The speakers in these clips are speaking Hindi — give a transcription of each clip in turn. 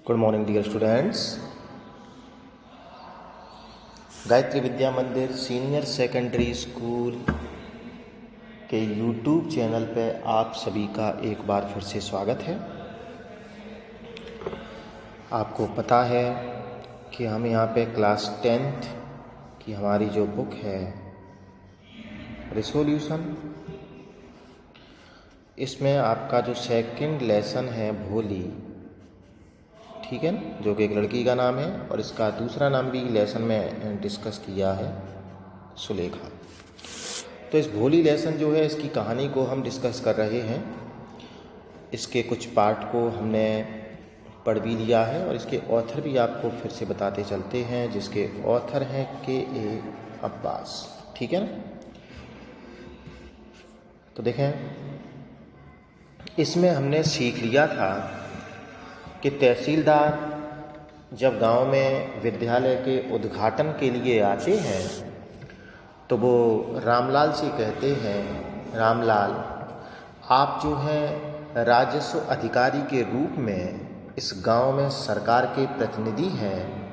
Good morning dear students. Gayatri Vidya Mandir senior secondary school के यूट्यूब चैनल पर आप सभी का एक बार फिर से स्वागत है। आपको पता है कि हम यहाँ पे क्लास 10th की हमारी जो बुक है रिसोल्यूशन, इसमें आपका जो सेकंड लेसन है भोली, ठीक है ना, जो कि एक लड़की का नाम है, और इसका दूसरा नाम भी लेसन में डिस्कस किया है, सुलेखा। तो इस भोली लेसन जो है, इसकी कहानी को हम डिस्कस कर रहे हैं। इसके कुछ पार्ट को हमने पढ़ भी लिया है और इसके ऑथर भी आपको फिर से बताते चलते हैं, जिसके ऑथर हैं के.ए. अब्बास, ठीक है ना। तो देखें, इसमें हमने सीख लिया था कि तहसीलदार जब गांव में विद्यालय के उद्घाटन के लिए आते हैं तो वो रामलाल से कहते हैं, रामलाल, आप जो हैं राजस्व अधिकारी के रूप में इस गांव में सरकार के प्रतिनिधि हैं,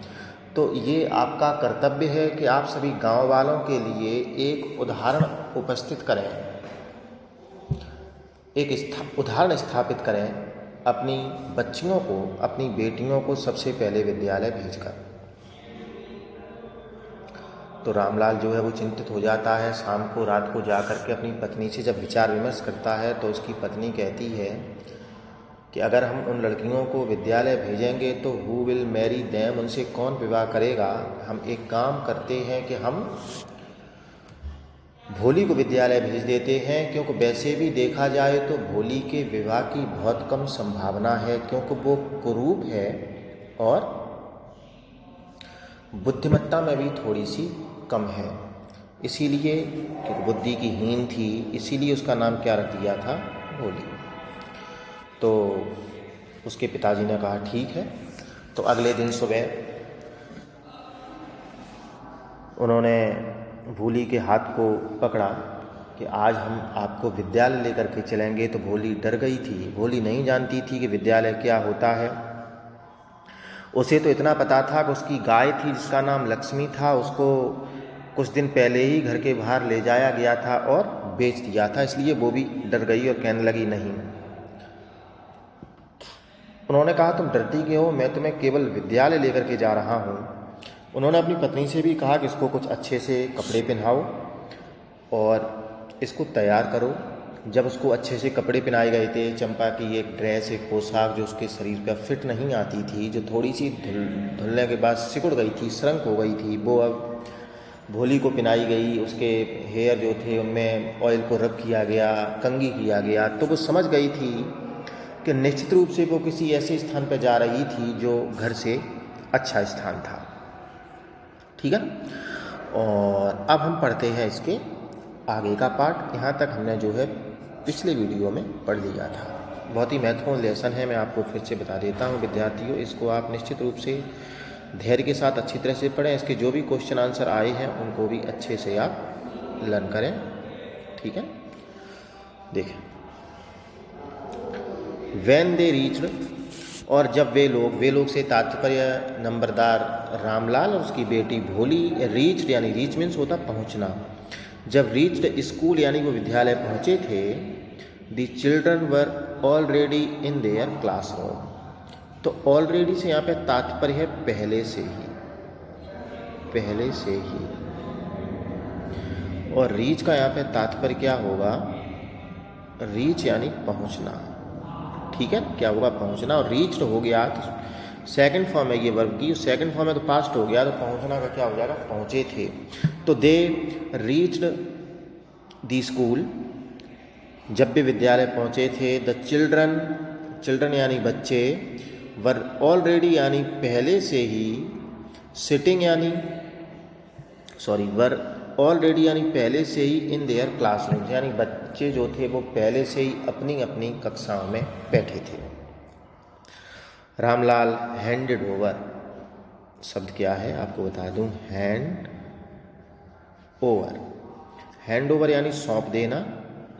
तो ये आपका कर्तव्य है कि आप सभी गांव वालों के लिए एक उदाहरण उपस्थित करें, एक उदाहरण स्थापित करें अपनी बच्चियों को, अपनी बेटियों को सबसे पहले विद्यालय भेजकर। तो रामलाल जो है वो चिंतित हो जाता है। शाम को, रात को जा कर के अपनी पत्नी से जब विचार विमर्श करता है तो उसकी पत्नी कहती है कि अगर हम उन लड़कियों को विद्यालय भेजेंगे तो हु विल मैरी देम, उनसे कौन विवाह करेगा। हम एक काम करते हैं कि हम भोली को विद्यालय भेज देते हैं, क्योंकि वैसे भी देखा जाए तो भोली के विवाह की बहुत कम संभावना है, क्योंकि वो कुरूप है और बुद्धिमत्ता में भी थोड़ी सी कम है। इसीलिए, क्योंकि बुद्धि की हीन थी, इसीलिए उसका नाम क्या रख दिया था, भोली। तो उसके पिताजी ने कहा ठीक है। तो अगले दिन सुबह उन्होंने भोली के हाथ को पकड़ा कि आज हम आपको विद्यालय लेकर के चलेंगे। तो भोली डर गई थी। भोली नहीं जानती थी कि विद्यालय क्या होता है। उसे तो इतना पता था कि उसकी गाय थी जिसका नाम लक्ष्मी था, उसको कुछ दिन पहले ही घर के बाहर ले जाया गया था और बेच दिया था, इसलिए वो भी डर गई और कहने लगी नहीं। उन्होंने कहा तुम डरती क्यों हो, मैं तुम्हें केवल विद्यालय लेकर के जा रहा हूँ। उन्होंने अपनी पत्नी से भी कहा कि इसको कुछ अच्छे से कपड़े पहनाओ और इसको तैयार करो। जब उसको अच्छे से कपड़े पहनाए गए थे, चंपा की एक ड्रेस, एक पोशाक जो उसके शरीर पर फिट नहीं आती थी, जो थोड़ी सी धुलने के बाद सिकुड़ गई थी, श्रंक हो गई थी, वो अब भोली को पहनाई गई। उसके हेयर जो थे उनमें ऑयल को रब किया गया, कंघी किया गया। तो वो समझ गई थी कि निश्चित रूप से वो किसी ऐसे स्थान पर जा रही थी जो घर से अच्छा स्थान था, ठीक है। और अब हम पढ़ते हैं इसके आगे का पार्ट। यहाँ तक हमने जो है पिछले वीडियो में पढ़ लिया था। बहुत ही महत्वपूर्ण लेसन है, मैं आपको फिर से बता देता हूँ विद्यार्थियों। इसको आप निश्चित रूप से धैर्य के साथ अच्छी तरह से पढ़ें। इसके जो भी क्वेश्चन आंसर आए हैं उनको भी अच्छे से आप लर्न करें, ठीक है। देखें, व्हेन दे रीच्ड, और जब वे लोग से तात्पर्य नंबरदार रामलाल और उसकी बेटी भोली। रीच्ड यानी रीच मीन्स होता पहुंचना। जब रीच्ड स्कूल यानी वो विद्यालय पहुंचे थे, the children were already in their classroom. तो ऑलरेडी से यहाँ पे तात्पर्य है पहले से ही, पहले से ही। और रीच का यहाँ पे तात्पर्य क्या होगा, रीच यानी पहुंचना, ठीक है। क्या होगा, पहुंचना। और रीच्ड हो गया तो सेकंड फॉर्म है ये वर्ब की, सेकंड फॉर्म है तो पास्ट हो गया, तो पहुंचना का क्या हो जाएगा, पहुंचे थे। तो दे रीच्ड दी स्कूल, जब भी विद्यालय पहुंचे थे। द चिल्ड्रन, चिल्ड्रन यानी बच्चे, वर ऑलरेडी यानी पहले से ही, सिटिंग यानी वर ऑलरेडी यानी पहले से ही, इन देयर क्लासरूम यानी बच्चे जो थे वो पहले से ही अपनी अपनी कक्षाओं में बैठे थे। रामलाल हैंडेड ओवर, शब्द क्या है आपको बता दूं, हैंड ओवर। हैंड ओवर यानी सौंप देना,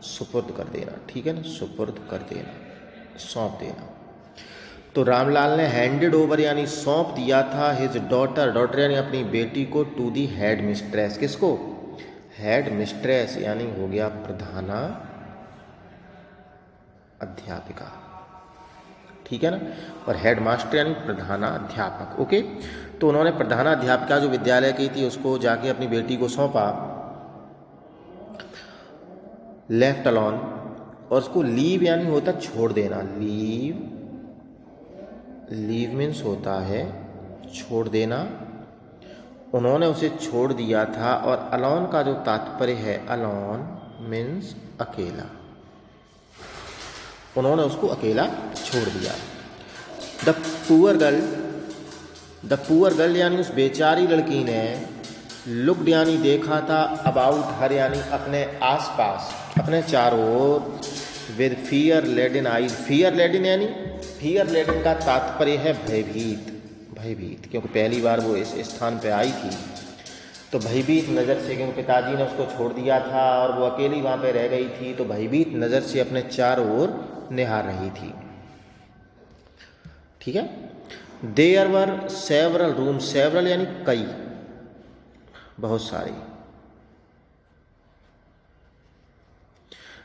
सुपुर्द कर देना, ठीक है ना, सुपुर्द कर देना, सौंप देना। तो रामलाल ने हैंडेड ओवर यानी सौंप दिया था हिज डॉटर, डॉटर यानी अपनी बेटी को, टू दी हेड मिस्ट्रेस, किसको? हेड मिस्ट्रेस यानी हो गया प्रधाना अध्यापिका, ठीक है ना। और हेड मास्टर यानी प्रधाना अध्यापक, ओके। तो उन्होंने प्रधाना अध्यापिका जो विद्यालय की थी उसको जाके अपनी बेटी को सौंपा, लेफ्ट अलॉन, और उसको लीव यानी होता छोड़ देना, लीव, लीव मीन्स होता है छोड़ देना, उन्होंने उसे छोड़ दिया था। और अलॉन का जो तात्पर्य है, अलॉन मीन्स अकेला, उन्होंने उसको अकेला छोड़ दिया। द पुअर गर्ल यानी उस बेचारी लड़की ने, लुक्ड यानी देखा था, अबाउट हर यानी अपने आसपास, अपने चारों ओर, with fear laden eyes, fear laden यानी, फियर लेडन का तात्पर्य है भयभीत, भयभीत, क्योंकि पहली बार वो इस स्थान पे आई थी तो भयभीत नज़र से, क्योंकि पिताजी ने उसको छोड़ दिया था और वो अकेली वहाँ पे रह गई थी, तो भयभीत नज़र से अपने चारों ओर निहार रही थी, ठीक है। There were several room, several यानी कई, बहुत सारे।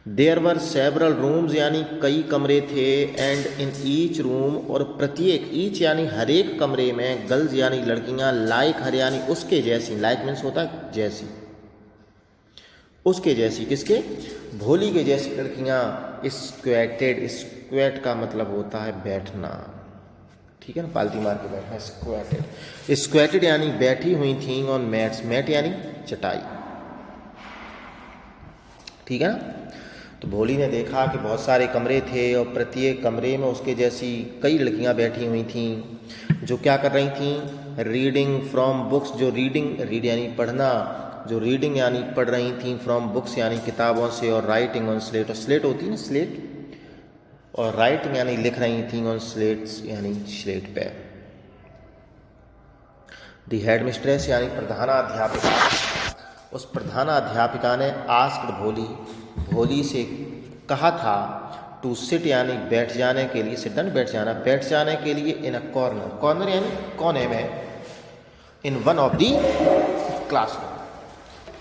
देयर वर सेवरल रूम्स यानी कई कमरे थे, एंड इन ईच रूम, और प्रत्येक, ईच यानी हर एक कमरे में, गर्ल्स यानी लड़कियां, लाइक हर यानी उसके जैसी, लाइक मीन्स होता है जैसी, उसके जैसी, किसके? भोली के जैसी लड़कियां, स्क्वेटेड, स्क्वेट का मतलब होता है बैठना, ठीक है ना, पालती मार के बैठना, स्क्वेटेड, स्क्वेटेड यानी बैठी हुई थी, ऑन मैट्स, मैट यानी चटाई, ठीक है ना। तो भोली ने देखा कि बहुत सारे कमरे थे और प्रत्येक कमरे में उसके जैसी कई लड़कियां बैठी हुई थीं, जो क्या कर रही थीं? रीडिंग फ्रॉम बुक्स, जो रीडिंग, रीड यानी पढ़ना, जो रीडिंग यानी पढ़ रही थीं, फ्रॉम बुक्स यानी किताबों से, और राइटिंग ऑन स्लेट, और स्लेट होती है ना स्लेट, और राइटिंग यानी लिख रही थीं, ऑन स्लेट्स यानी स्लेट पे। दी हेड मिस्ट्रेस यानी प्रधानाध्यापिका, उस प्रधानाध्यापिका ने आस्क्ड भोली, भोली से कहा था, टू सिट यानी बैठ जाने के लिए, सिट यानी बैठ जाना, बैठ जाने के लिए, इन अ कॉर्नर, कॉर्नर यानी कोने में, in one of the classroom,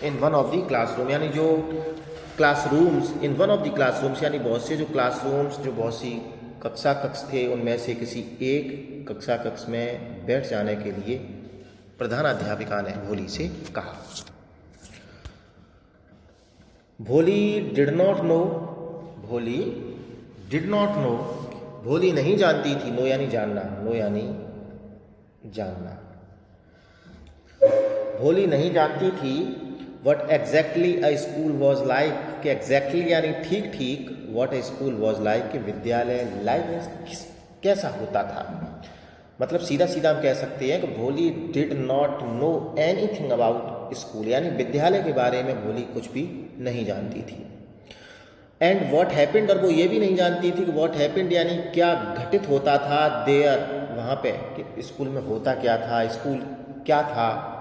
in one of the classroom यानी जो classrooms, in one of the classrooms यानी बहुत से जो क्लासरूम्स, जो बहुत सी कक्षा कक्ष थे, उनमें से किसी एक कक्षा कक्ष में बैठ जाने के लिए प्रधानाध्यापिका ने भोली से कहा। भोली डिड नॉट नो, भोली डिड नॉट नो, भोली नहीं जानती थी, नो यानी जानना, नो यानी जानना, भोली नहीं जानती थी what exactly a school was like, कि एग्जैक्टली यानी ठीक ठीक, what A school was like, कि विद्यालय लाइक कैसा होता था। मतलब सीधा सीधा हम कह सकते हैं कि भोली did not know anything about school, यानी विद्यालय के बारे में भोली कुछ भी नहीं जानती थी। एंड व्हाट हैपेंड, और वो ये भी नहीं जानती थी कि व्हाट हैपेंड यानी क्या घटित होता था, देयर वहाँ पे, कि स्कूल में होता क्या था, स्कूल क्या था।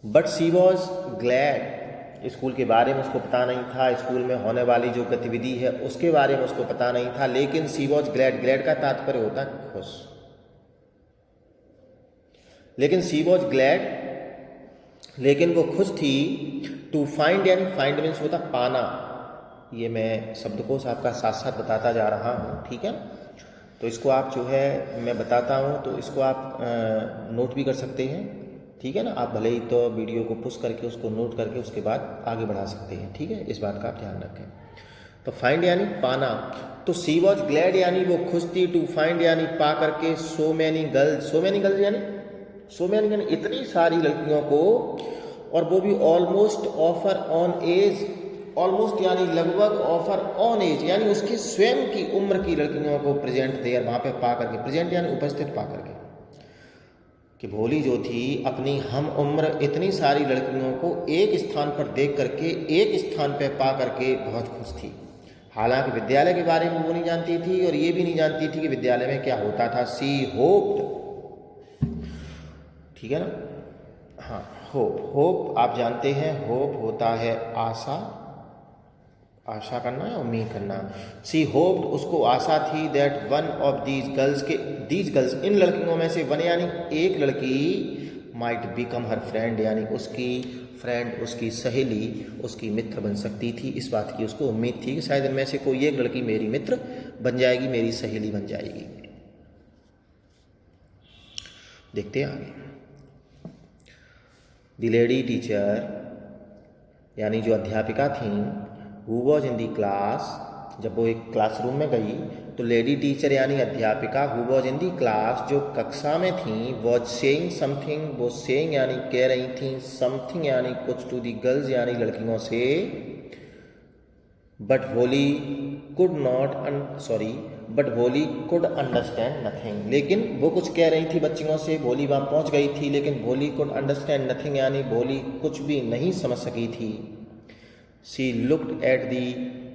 But she was glad, school के बारे में उसको पता नहीं था, स्कूल में होने वाली जो गतिविधि है उसके बारे में उसको पता नहीं था, लेकिन शी वॉज ग्लैड, ग्लैड का तात्पर्य होता है खुश, लेकिन शी वॉज ग्लैड, लेकिन वो खुश थी, टू फाइंड यानी फाइंड मीन्स होता पाना, ये मैं शब्दकोश आपका साथ साथ बताता जा रहा हूँ, ठीक है। तो इसको आप जो है मैं बताता हूँ तो इसको आप नोट भी कर सकते हैं, ठीक है ना। आप भले ही तो वीडियो को पुश करके उसको नोट करके उसके बाद आगे बढ़ा सकते हैं, ठीक है, इस बात का आप ध्यान रखें। तो फाइंड यानी पाना, तो शी वॉज ग्लैड यानी वो खुश थी, टू फाइंड यानी पा करके, so many girls, so many girls यानी, सो मैनी यानी इतनी सारी लड़कियों को, और वो भी almost offer on age, almost यानी लगभग, ऑफर ऑन एज यानी उसकी स्वयं की उम्र की लड़कियों को प्रेजेंट देयर वहाँ पे पा करके, प्रेजेंट यानी उपस्थित पा करके, कि भोली जो थी अपनी हम उम्र इतनी सारी लड़कियों को एक स्थान पर देख करके, एक स्थान पर पा करके बहुत खुश थी। हालांकि विद्यालय के बारे में वो नहीं जानती थी और ये भी नहीं जानती थी कि विद्यालय में क्या होता था। सी होप्ड, ठीक है ना, हाँ, होप, होप आप जानते हैं, होप होता है आशा, आशा करना या उम्मीद करना। सी होप्ड, उसको आशा थी, that one of these girls, के दीज गर्ल्स, इन लड़कियों में से वन यानी एक लड़की, माइट बिकम हर फ्रेंड यानी उसकी फ्रेंड, उसकी सहेली, उसकी मित्र बन सकती थी। इस बात की उसको उम्मीद थी कि शायद इनमें से कोई एक लड़की मेरी मित्र बन जाएगी, मेरी सहेली बन जाएगी। देखते हैं आगे। द लेडी टीचर यानी जो अध्यापिका थी, who was in the class, जब वो एक क्लासरूम में गई तो लेडी टीचर यानी अध्यापिका, who was in the class, जो कक्षा में थी, वॉज सेइंग समथिंग, वो सेइंग यानी कह रही थी, समथिंग यानी कुछ, टू दी गर्ल्स यानी लड़कियों से, बट भोली कुड अंडरस्टैंड नथिंग, लेकिन वो कुछ कह रही थी बच्चियों से, भोली वहाँ पहुँच गई थी, लेकिन भोली कुड अंडरस्टैंड नथिंग यानी भोली कुछ भी नहीं समझ सकी थी। She looked at the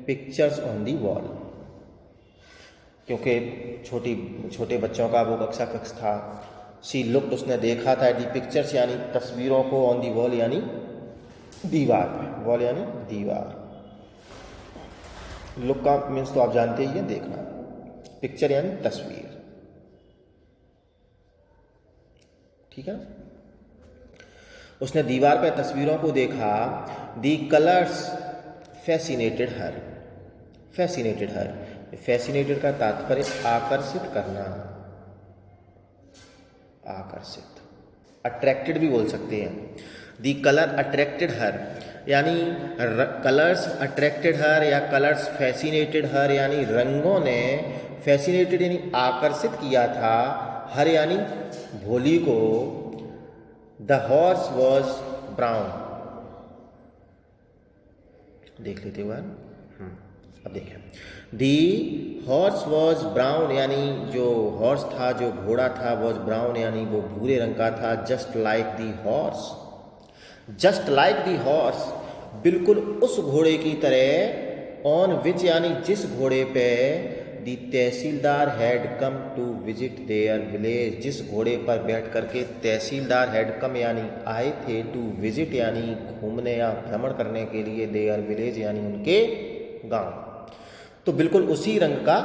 pictures on the wall, क्योंकि छोटे बच्चों का वो कक्ष था। शी लुक्ड, उसने देखा था, एट दी पिक्चर्स यानी तस्वीरों को, ऑन दी वॉल यानी दीवार पे, वॉल यानी दीवार। लुक का मीन्स तो आप जानते ही हैं, देखना, पिक्चर यानी तस्वीर, ठीक है। उसने दीवार पर तस्वीरों को देखा। दी कलर्स फैसिनेटेड हर, फैसिनेटेड का तात्पर्य आकर्षित करना, आकर्षित, अट्रैक्टेड भी बोल सकते हैं। दी कलर अट्रैक्टेड हर यानी कलर्स अट्रैक्टेड हर या कलर्स फैसिनेटेड हर यानी रंगों ने, फैसिनेटेड यानी आकर्षित किया था, हर यानी भोली को। द हॉर्स वॉज ब्राउन, देख लेते हुए अब देखें। दी हॉर्स वॉज ब्राउन यानी जो हॉर्स था, जो घोड़ा था, वॉज ब्राउन यानी वो भूरे रंग का था। Just like the horse, just like the horse, बिल्कुल उस घोड़े की तरह। ऑन विच यानी जिस घोड़े पे, the tahsildar had come to visit their village, जिस घोड़े पर बैठ करके तहसीलदार हैड कम यानी आए थे, टू विजिट यानी घूमने या भ्रमण करने के लिए, देयर विलेज यानी उनके गांव। तो बिल्कुल उसी रंग का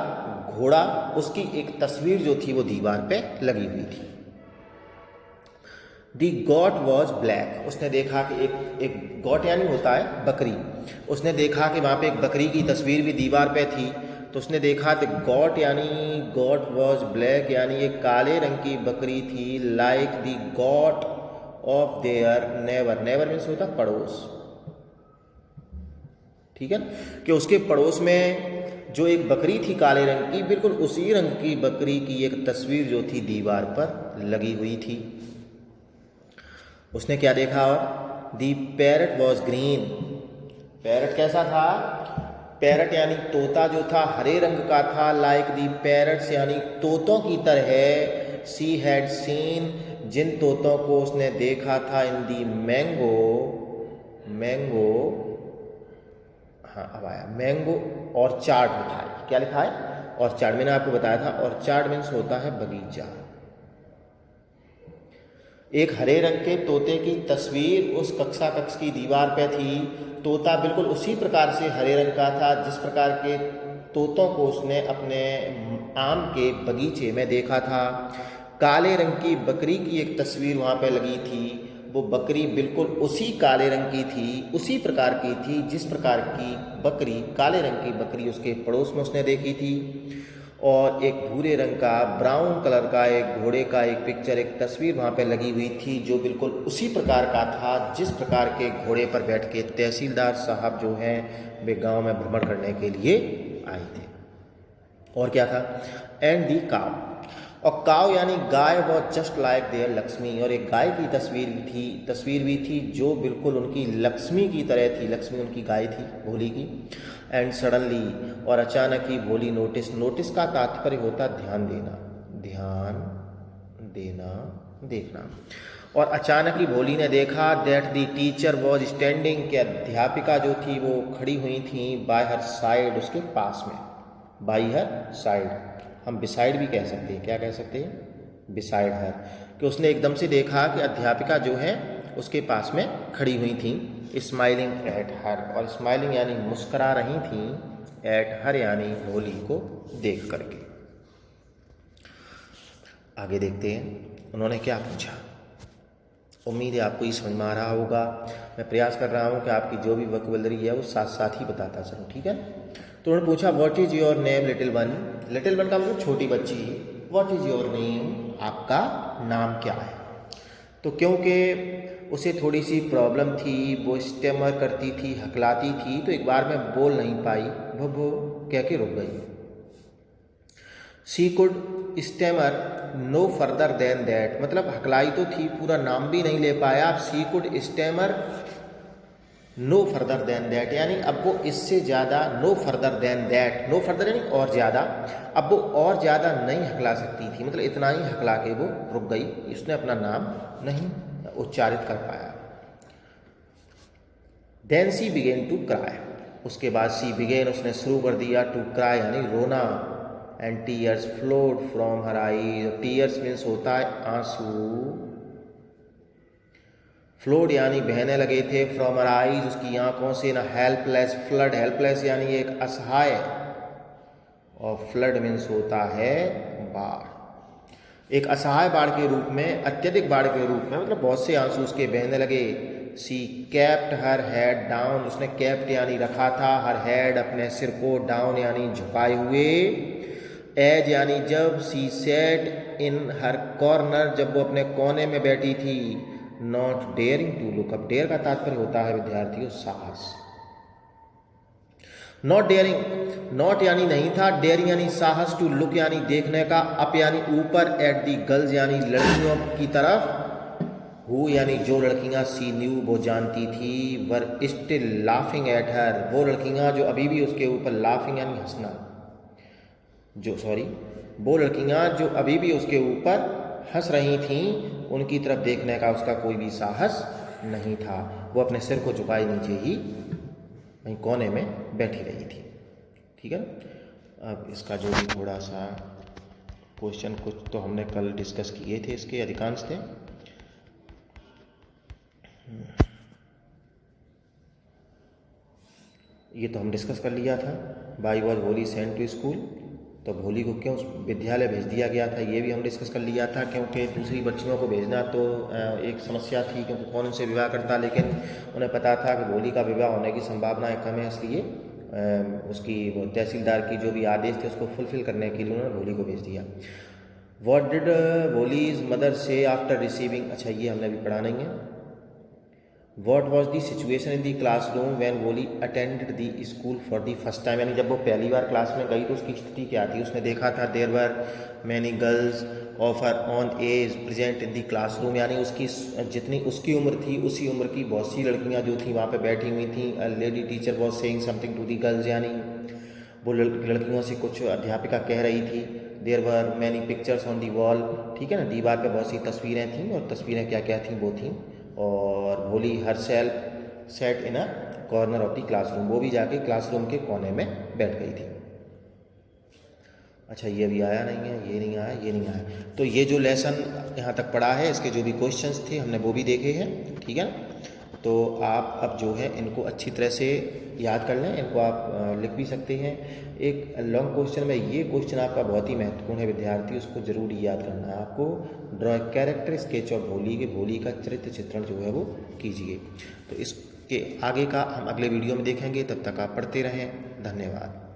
घोड़ा, उसकी एक तस्वीर जो थी वो दीवार पे लगी हुई थी। दी गॉट वॉज ब्लैक, उसने देखा कि एक गॉट यानी होता है बकरी, उसने देखा कि वहाँ पे एक बकरी की तस्वीर भी दीवार पे थी। तो उसने देखा कि गॉट यानी गॉट वॉज ब्लैक यानी एक काले रंग की बकरी थी। Like the got of their never, never means होता पड़ोस, ठीक है, कि उसके पड़ोस में जो एक बकरी थी काले रंग की, बिल्कुल उसी रंग की बकरी की एक तस्वीर जो थी दीवार पर लगी हुई थी। उसने क्या देखा? और दी पैरट वॉज ग्रीन, पैरट कैसा था? पैरट यानी तोता जो था हरे रंग का था। लाइक दी पैरट्स यानी तोतों की तरह। सी हैड सीन, जिन तोतों को उसने देखा था। इन दी मैंगो, मैंगो, हाँ अब आया मैंगो ऑर्चार्ड लिखा है। क्या लिखा है? ऑर्चार्ड, मैंने आपको बताया था ऑर्चार्ड मीन्स होता है बगीचा। एक हरे रंग के तोते की तस्वीर उस कक्ष की दीवार पे थी। तोता बिल्कुल उसी प्रकार से हरे रंग का था जिस प्रकार के तोतों को उसने अपने आम के बगीचे में देखा था। काले रंग की बकरी की एक तस्वीर वहाँ पे लगी थी। वो बकरी बिल्कुल उसी काले रंग की थी, उसी प्रकार की थी जिस प्रकार की बकरी, काले रंग की बकरी उसके पड़ोस में उसने देखी थी। और एक भूरे रंग का, ब्राउन कलर का एक घोड़े का एक पिक्चर, एक तस्वीर वहाँ पे लगी हुई थी जो बिल्कुल उसी प्रकार का था जिस प्रकार के घोड़े पर बैठ के तहसीलदार साहब जो हैं वे गांव में भ्रमण करने के लिए आए थे। और क्या था? एंड दी काव, और काव यानी गाय, वो जस्ट लाइक देयर लक्ष्मी, और एक गाय की तस्वीर भी थी जो बिल्कुल उनकी लक्ष्मी की तरह थी। लक्ष्मी उनकी गाय थी, भोली की। एंड सडनली, और अचानक ही भोली नोटिस, नोटिस का तात्पर्य होता ध्यान देना, ध्यान देना, देखना। और अचानक ही भोली ने देखा that the teacher was standing, के अध्यापिका जो थी वो खड़ी हुई थी। बाय हर साइड, उसके पास में। बाय हर साइड, हम बिसाइड भी कह सकते हैं। क्या कह सकते हैं? बिसाइड हर, कि उसने एकदम से देखा कि अध्यापिका जो है उसके पास में खड़ी हुई थी, स्माइलिंग एट हर, और स्माइलिंग यानी मुस्करा रही थी, एट हर यानी भोली को देख करके। आगे देखते हैं उन्होंने क्या पूछा। उम्मीद है आपको ये समझ में आ रहा होगा। मैं प्रयास कर रहा हूँ कि आपकी जो भी वोकैबुलरी है वो साथ साथ ही बताता चलूँ, ठीक है। तो उन्होंने पूछा what is your name little one. Little one का मतलब छोटी बच्ची। व्हाट इज़ योर नेम, आपका नाम क्या है। तो क्योंकि उसे थोड़ी सी प्रॉब्लम थी, वो स्टेमर करती थी, हकलाती थी, तो एक बार में बोल नहीं पाई, वो कह के रुक गई। She could stammer no further than that, मतलब हकलाई तो थी, पूरा नाम भी नहीं ले पाया। She could stammer no further than that, यानी अब वो इससे ज़्यादा, no further than that, no further यानी और ज़्यादा, अब वो और ज़्यादा नहीं हकला सकती थी, मतलब इतना ही हकला के वो रुक गई, इसने अपना नाम नहीं उच्चारित कर पाया। Then she began to cry, उसके बाद सी बिगेन उसने शुरू कर दिया, टू क्राई यानी रोना, and tears flowed from her I, tears means होता है आंसू, फ्लोड यानी बहने लगे थे, फ्रॉम हर आईज उसकी आंखों से, ना हेल्पलेस फ्लड, हेल्पलेस यानी एक असहाय, और फ्लड मीन्स होता है बाढ़, एक असहाय बाढ़ के रूप में, अत्यधिक बाढ़ के रूप में, मतलब बहुत से आंसू उसके बहने लगे। सी कैप्ट हर हेड डाउन, उसने कैप्ट यानी रखा था, हर हेड अपने सिर को, डाउन यानी झुकाए हुए, एज यानी जब, सी सेट इन हर कॉर्नर जब वो अपने कोने में बैठी थी, not daring to look up, dare का तात्पर्य होता है विद्यार्थियों साहस, नॉट डेयरिंग, नॉट यानी नहीं था, डेयरिंग यानी साहस, टू लुक यानी देखने का, अप यानी ऊपर, एट दी गर्ल्स यानी लड़कियों की तरफ, हु यानी जो लड़कियां, सी न्यू वो जानती थी, were still laughing at her, वो लड़कियां जो अभी भी उसके ऊपर, लाफिंग यानी हंसना, वो लड़कियां जो अभी भी उसके ऊपर हंस रही थीं, उनकी तरफ देखने का उसका कोई भी साहस नहीं था, वो अपने सिर को झुकाए नीचे ही वहीं कोने में बैठी रही थी, ठीक है। अब इसका जो भी थोड़ा सा क्वेश्चन, कुछ तो हमने कल डिस्कस किए थे, इसके अधिकांश थे। ये तो हम डिस्कस कर लिया था, वाई वॉज भोली सेंट टू स्कूल, तो भोली को क्यों विद्यालय भेज दिया गया था, ये भी हम डिस्कस कर लिया था, क्योंकि दूसरी बच्चियों को भेजना तो एक समस्या थी, क्योंकि कौन उनसे विवाह करता, लेकिन उन्हें पता था कि भोली का विवाह होने की संभावनाएं कम है, इसलिए उसकी तहसीलदार की जो भी आदेश थे उसको फुलफिल करने के लिए उन्होंने भोली को भेज दिया। व्हाट डिड भोलीज मदर से आफ्टर रिसीविंग, अच्छा ये हमने अभी पढ़ा नहीं है। What was the situation in the classroom when Woli attended the school for the first time, यानी जब वो पहली बार क्लास में गई तो उसकी स्थिति क्या थी, उसने देखा था there were many girls of her own age present in the classroom, यानी उसकी जितनी उसकी उम्र थी उसी उम्र की बहुत सी लड़कियां जो थी वहाँ पे बैठी हुई थी। A lady teacher was saying something to the girls, यानी वो लड़कियों से कुछ अध्यापिका कह रही थी। There were many pictures on the wall, ठीक है ना, दीवार पे बहुत सी तस्वीरें थीं, और तस्वीरें क्या क्या थीं वो थीं, और Bholi her sat in a corner of the classroom, वो भी जाके क्लासरूम के कोने में बैठ गई थी। अच्छा ये भी आया नहीं है, ये नहीं आया, ये नहीं आया, तो ये जो लेसन यहाँ तक पढ़ा है इसके जो भी क्वेश्चंस थे हमने वो भी देखे हैं, ठीक है। तो आप अब जो है इनको अच्छी तरह से याद कर लें, इनको आप लिख भी सकते हैं। एक लॉन्ग क्वेश्चन में ये क्वेश्चन आपका बहुत ही महत्वपूर्ण है विद्यार्थी, उसको जरूर याद करना है आपको। Draw a character sketch of भोली, के भोली का चरित्र चित्रण जो है वो कीजिए। तो इसके आगे का हम अगले वीडियो में देखेंगे, तब तक आप पढ़ते रहें। धन्यवाद।